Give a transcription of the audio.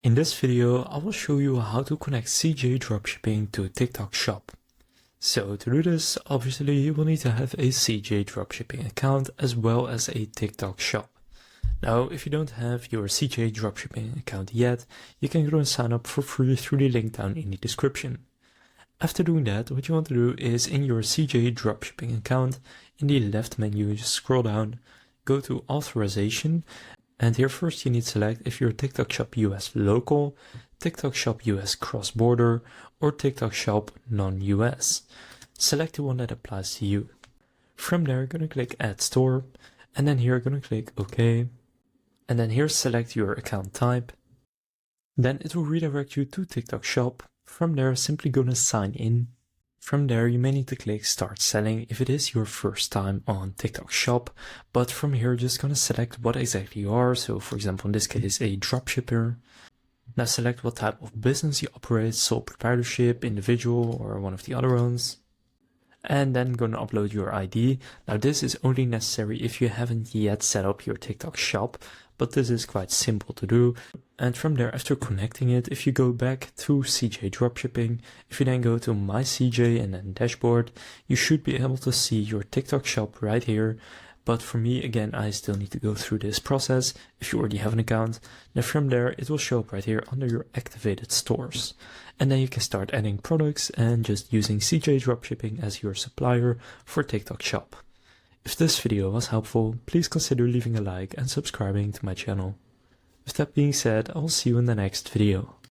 In this video, I will show you how to connect CJ Dropshipping to a TikTok shop. So to do this, obviously you will need to have a CJ Dropshipping account as well as a TikTok shop. Now, if you don't have your CJ Dropshipping account yet, you can go and sign up for free through the link down in the description. After doing that, what you want to do is in your CJ Dropshipping account, in the left menu, just scroll down, go to authorization, and here first you need to select if you're TikTok shop US local, TikTok shop US cross-border, or TikTok shop non-US. Select the one that applies to you. From there, you're going to click add store, and then here you're going to click OK. And then here select your account type. Then it will redirect you to TikTok shop. From there, simply going to sign in. From there, you may need to click start selling if it is your first time on TikTok shop, but from here, just going to select what exactly you are. So for example, in this case, a dropshipper. Now select what type of business you operate, sole proprietorship, individual, or one of the other ones. And then going to upload your ID. Now this is only necessary if you haven't yet set up your TikTok shop, but this is quite simple to do. And from there, after connecting it, if you go back to CJ Dropshipping, if you then go to My CJ and then Dashboard, you should be able to see your TikTok shop right here. But for me, again, I still need to go through this process. If you already have an account, then from there, it will show up right here under your activated stores. And then you can start adding products and just using CJ Dropshipping as your supplier for TikTok shop. If this video was helpful, please consider leaving a like and subscribing to my channel. With that being said, I will see you in the next video.